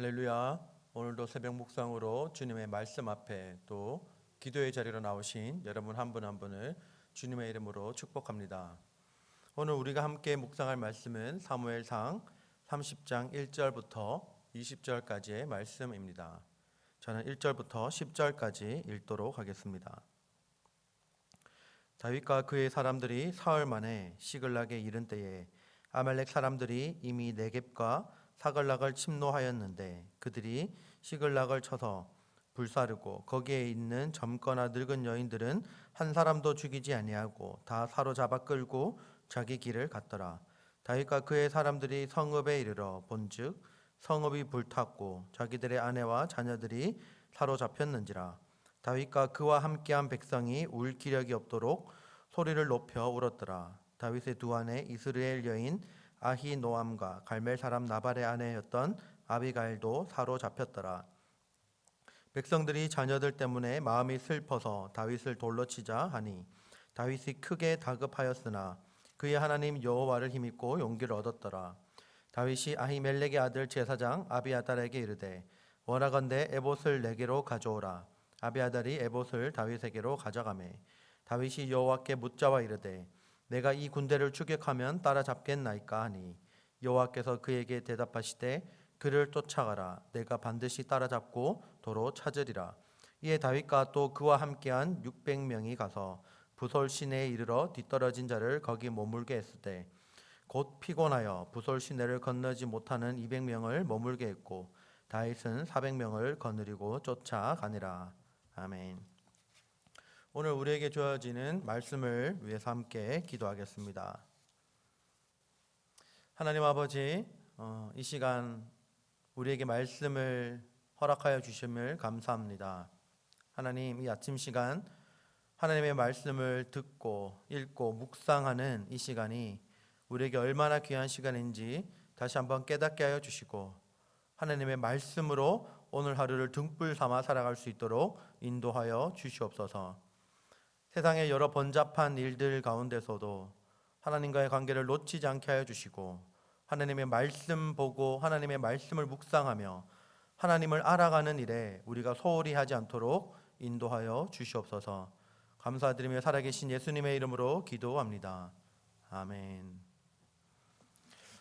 할렐루야. 오늘도 새벽 묵상으로 주님의 말씀 앞에 또 기도의 자리로 나오신 여러분 한 분 한 분을 주님의 이름으로 축복합니다. 오늘 우리가 함께 묵상할 말씀은 사무엘상 30장 1절부터 20절까지의 말씀입니다. 저는 1절부터 10절까지 읽도록 하겠습니다. 다윗과 그의 사람들이 사흘 만에 시글락에 이른 때에 아말렉 사람들이 이미 네겝과 사글락을 침노하였는데 그들이 시글락을 쳐서 불사르고 거기에 있는 젊거나 늙은 여인들은 한 사람도 죽이지 아니하고 다 사로잡아 끌고 자기 길을 갔더라. 다윗과 그의 사람들이 성읍에 이르러 본즉 성읍이 불탔고 자기들의 아내와 자녀들이 사로잡혔는지라. 다윗과 그와 함께한 백성이 울 기력이 없도록 소리를 높여 울었더라. 다윗의 두 아내 이스라엘 여인 아히노암과 갈멜 사람 나발의 아내였던 아비가일도 사로잡혔더라. 백성들이 자녀들 때문에 마음이 슬퍼서 다윗을 돌로 치자 하니 다윗이 크게 다급하였으나 그의 하나님 여호와를 힘입고 용기를 얻었더라. 다윗이 아히멜렉의 아들 제사장 아비아달에게 이르되 원하건대 에봇을 내게로 가져오라. 아비아달이 에봇을 다윗에게로 가져가매 다윗이 여호와께 묻자와 이르되 내가 이 군대를 추격하면 따라잡겠나이까 하니 여호와께서 그에게 대답하시되 그를 쫓아가라. 내가 반드시 따라잡고 도로 찾으리라. 이에 다윗과 또 그와 함께한 600명이 가서 부솔 시내에 이르러 뒤떨어진 자를 거기 머물게 했을 때 곧 피곤하여 부솔 시내를 건너지 못하는 200명을 머물게 했고 다윗은 400명을 거느리고 쫓아가니라. 아멘. 오늘 우리에게 주어지는 말씀을 위해서 함께 기도하겠습니다. 하나님 아버지, 이 시간 우리에게 말씀을 허락하여 주심을 감사합니다. 하나님, 이 아침 시간 하나님의 말씀을 듣고 읽고 묵상하는 이 시간이 우리에게 얼마나 귀한 시간인지 다시 한번 깨닫게 하여 주시고 하나님의 말씀으로 오늘 하루를 등불 삼아 살아갈 수 있도록 인도하여 주시옵소서. 세상의 여러 번잡한 일들 가운데서도 하나님과의 관계를 놓치지 않게 하여 주시고 하나님의 말씀 보고 하나님의 말씀을 묵상하며 하나님을 알아가는 일에 우리가 소홀히 하지 않도록 인도하여 주시옵소서. 감사드리며 살아계신 예수님의 이름으로 기도합니다. 아멘.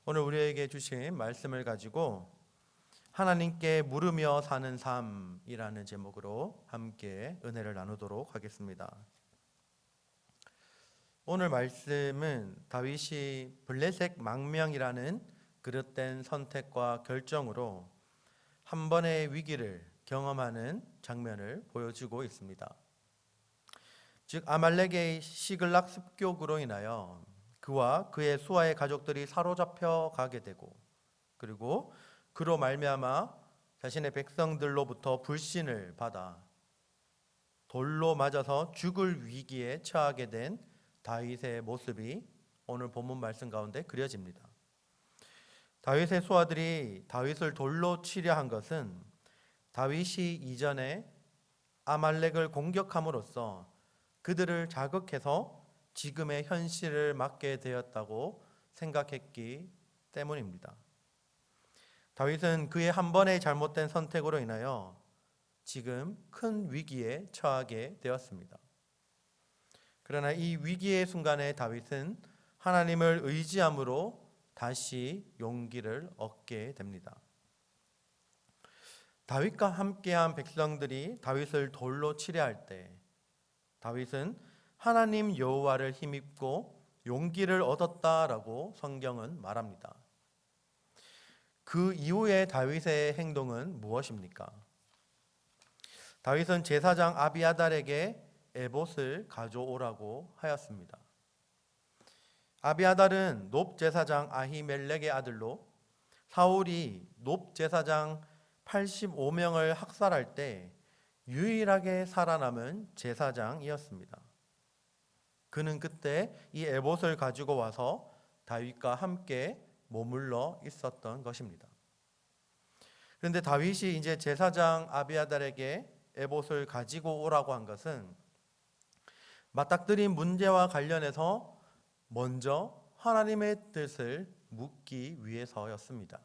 오늘 우리에게 주신 말씀을 가지고 하나님께 물으며 사는 삶이라는 제목으로 함께 은혜를 나누도록 하겠습니다. 오늘 말씀은 다윗이 블레셋 망명이라는 그릇된 선택과 결정으로 한 번의 위기를 경험하는 장면을 보여주고 있습니다. 즉 아말렉의 시글락 습격으로 인하여 그와 그의 수하의 가족들이 사로잡혀 가게 되고 그리고 그로 말미암아 자신의 백성들로부터 불신을 받아 돌로 맞아서 죽을 위기에 처하게 된 다윗의 모습이 오늘 본문 말씀 가운데 그려집니다. 다윗의 수하들이 다윗을 돌로 치려 한 것은 다윗이 이전에 아말렉을 공격함으로써 그들을 자극해서 지금의 현실을 맞게 되었다고 생각했기 때문입니다. 다윗은 그의 한 번의 잘못된 선택으로 인하여 지금 큰 위기에 처하게 되었습니다. 그러나 이 위기의 순간에 다윗은 하나님을 의지함으로 다시 용기를 얻게 됩니다. 다윗과 함께한 백성들이 다윗을 돌로 치려 할 때 다윗은 하나님 여호와를 힘입고 용기를 얻었다라고 성경은 말합니다. 그 이후에 다윗의 행동은 무엇입니까? 다윗은 제사장 아비아달에게 에봇을 가져오라고 하였습니다. 아비아달은 놉 제사장 아히멜렉의 아들로 사울이 놉 제사장 85명을 학살할 때 유일하게 살아남은 제사장이었습니다. 그는 그때 이 에봇을 가지고 와서 다윗과 함께 머물러 있었던 것입니다. 그런데 다윗이 이제 제사장 아비아달에게 에봇을 가지고 오라고 한 것은 맞닥뜨린 문제와 관련해서 먼저 하나님의 뜻을 묻기 위해서였습니다.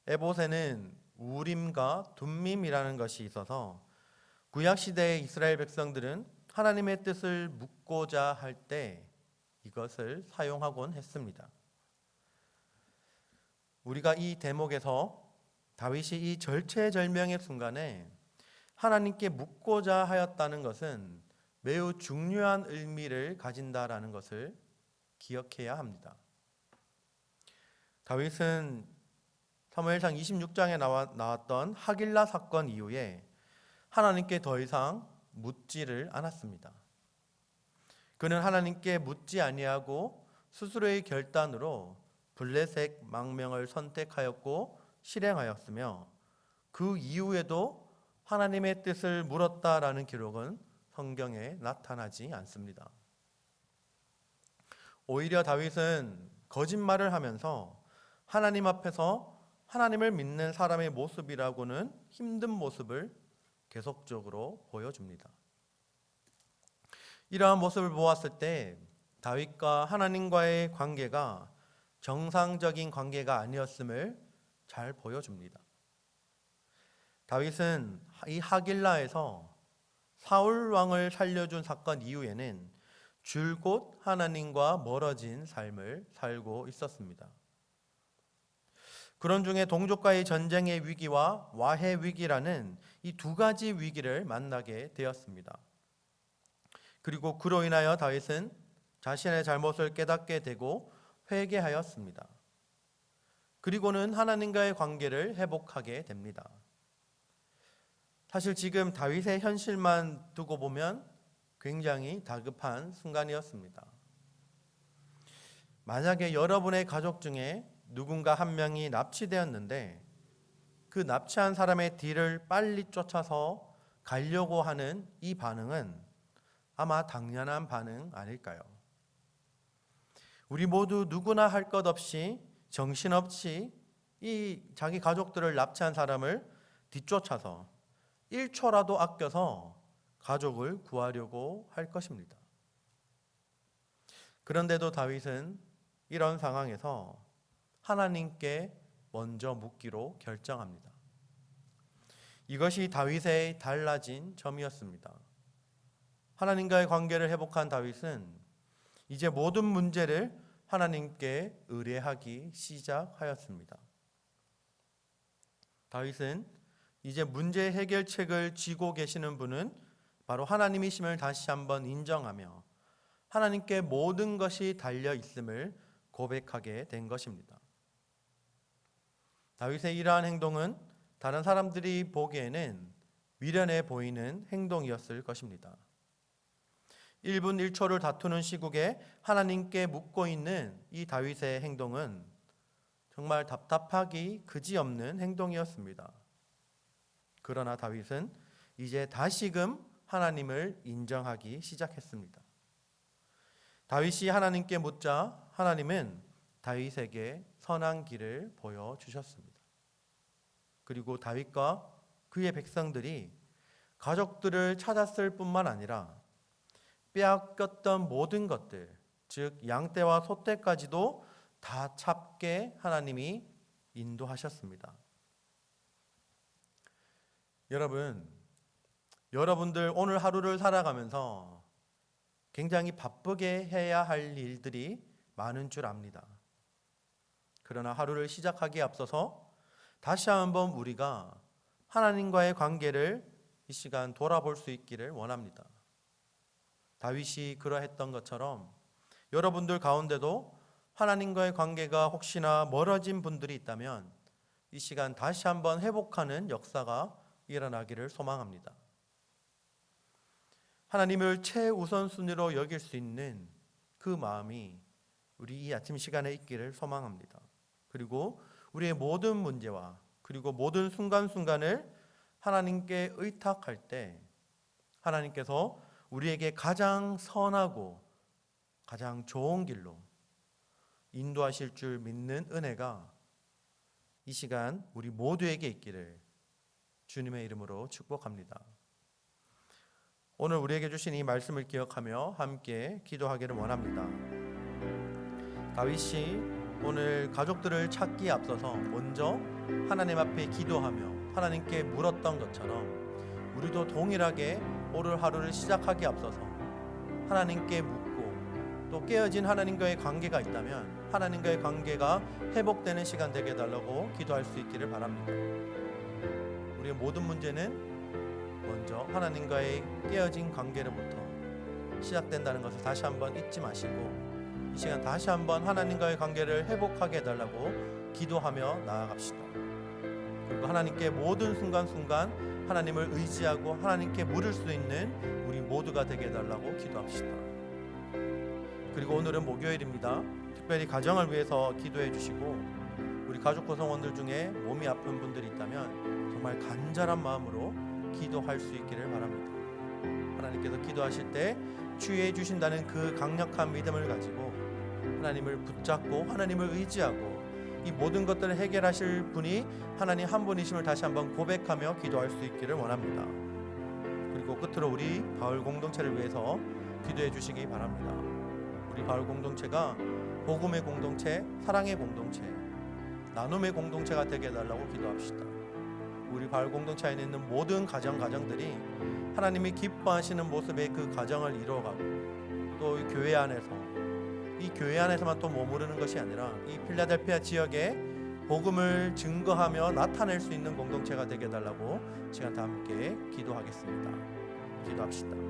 에봇에는 우림과 둠밈이라는 것이 있어서 구약 시대의 이스라엘 백성들은 하나님의 뜻을 묻고자 할 때 이것을 사용하곤 했습니다. 우리가 이 대목에서 다윗이 이 절체절명의 순간에 하나님께 묻고자 하였다는 것은 매우 중요한 의미를 가진다라는 것을 기억해야 합니다. 다윗은 사무엘상 26장에 나왔던 하길라 사건 이후에 하나님께 더 이상 묻지를 않았습니다. 그는 하나님께 묻지 아니하고 스스로의 결단으로 블레셋 망명을 선택하였고 실행하였으며 그 이후에도 하나님의 뜻을 물었다라는 기록은 성경에 나타나지 않습니다. 오히려 다윗은 거짓말을 하면서 하나님 앞에서 하나님을 믿는 사람의 모습이라고는 힘든 모습을 계속적으로 보여줍니다. 이러한 모습을 보았을 때 다윗과 하나님과의 관계가 정상적인 관계가 아니었음을 잘 보여줍니다. 다윗은 이 하길라에서 사울 왕을 살려준 사건 이후에는 줄곧 하나님과 멀어진 삶을 살고 있었습니다. 그런 중에 동족과의 전쟁의 위기와 와해 위기라는 이 두 가지 위기를 만나게 되었습니다. 그리고 그로 인하여 다윗은 자신의 잘못을 깨닫게 되고 회개하였습니다. 그리고는 하나님과의 관계를 회복하게 됩니다. 사실 지금 다윗의 현실만 두고 보면 굉장히 다급한 순간이었습니다. 만약에 여러분의 가족 중에 누군가 한 명이 납치되었는데 그 납치한 사람의 뒤를 빨리 쫓아서 가려고 하는 이 반응은 아마 당연한 반응 아닐까요? 우리 모두 누구나 할 것 없이 정신없이 이 자기 가족들을 납치한 사람을 뒤쫓아서 1초라도 아껴서 가족을 구하려고 할 것입니다. 그런데도 다윗은 이런 상황에서 하나님께 먼저 묻기로 결정합니다. 이것이 다윗의 달라진 점이었습니다. 하나님과의 관계를 회복한 다윗은 이제 모든 문제를 하나님께 의뢰하기 시작하였습니다. 다윗은 이제 문제 해결책을 쥐고 계시는 분은 바로 하나님이심을 다시 한번 인정하며 하나님께 모든 것이 달려 있음을 고백하게 된 것입니다. 다윗의 이러한 행동은 다른 사람들이 보기에는 미련해 보이는 행동이었을 것입니다. 1분 1초를 다투는 시국에 하나님께 묻고 있는 이 다윗의 행동은 정말 답답하기 그지없는 행동이었습니다. 그러나 다윗은 이제 다시금 하나님을 인정하기 시작했습니다. 다윗이 하나님께 묻자 하나님은 다윗에게 선한 길을 보여주셨습니다. 그리고 다윗과 그의 백성들이 가족들을 찾았을 뿐만 아니라 빼앗겼던 모든 것들, 즉 양떼와 소떼까지도 다 찾게 하나님이 인도하셨습니다. 여러분들 오늘 하루를 살아가면서 굉장히 바쁘게 해야 할 일들이 많은 줄 압니다. 그러나 하루를 시작하기에 앞서서 다시 한번 우리가 하나님과의 관계를 이 시간 돌아볼 수 있기를 원합니다. 다윗이 그러했던 것처럼 여러분들 가운데도 하나님과의 관계가 혹시나 멀어진 분들이 있다면 이 시간 다시 한번 회복하는 역사가 일어나기를 소망합니다. 하나님을 최우선순위로 여길 수 있는 그 마음이 우리 이 아침 시간에 있기를 소망합니다. 그리고 우리의 모든 문제와 그리고 모든 순간순간을 하나님께 의탁할 때 하나님께서 우리에게 가장 선하고 가장 좋은 길로 인도하실 줄 믿는 은혜가 이 시간 우리 모두에게 있기를 주님의 이름으로 축복합니다. 오늘 우리에게 주신 이 말씀을 기억하며 함께 기도하기를 원합니다. 다윗이 오늘 가족들을 찾기에 앞서서 먼저 하나님 앞에 기도하며 하나님께 물었던 것처럼 우리도 동일하게 오늘 하루를 시작하기에 앞서서 하나님께 묻고 또 깨어진 하나님과의 관계가 있다면 하나님과의 관계가 회복되는 시간 되게 해달라고 기도할 수 있기를 바랍니다. 우리의 모든 문제는 먼저 하나님과의 깨어진 관계로부터 시작된다는 것을 다시 한번 잊지 마시고 이 시간 다시 한번 하나님과의 관계를 회복하게 해달라고 기도하며 나아갑시다. 그리고 하나님께 모든 순간순간 하나님을 의지하고 하나님께 물을 수 있는 우리 모두가 되게 해달라고 기도합시다. 그리고 오늘은 목요일입니다. 특별히 가정을 위해서 기도해 주시고 우리 가족 구성원들 중에 몸이 아픈 분들이 있다면 정말 간절한 마음으로 기도할 수 있기를 바랍니다. 하나님께서 기도하실 때 치유해 주신다는 그 강력한 믿음을 가지고 하나님을 붙잡고 하나님을 의지하고 이 모든 것들을 해결하실 분이 하나님 한 분이심을 다시 한번 고백하며 기도할 수 있기를 원합니다. 그리고 끝으로 우리 바울 공동체를 위해서 기도해 주시기 바랍니다. 우리 바울 공동체가 복음의 공동체, 사랑의 공동체, 나눔의 공동체가 되게 해달라고 기도합시다. 우리 바울 공동체 안에 있는 모든 가정들이 하나님이 기뻐하시는 모습의 그 가정을 이루어가고 또 이 교회 안에서만 또 머무르는 것이 아니라 이 필라델피아 지역에 복음을 증거하며 나타낼 수 있는 공동체가 되게 해달라고 시간 다 함께 기도하겠습니다. 기도합시다.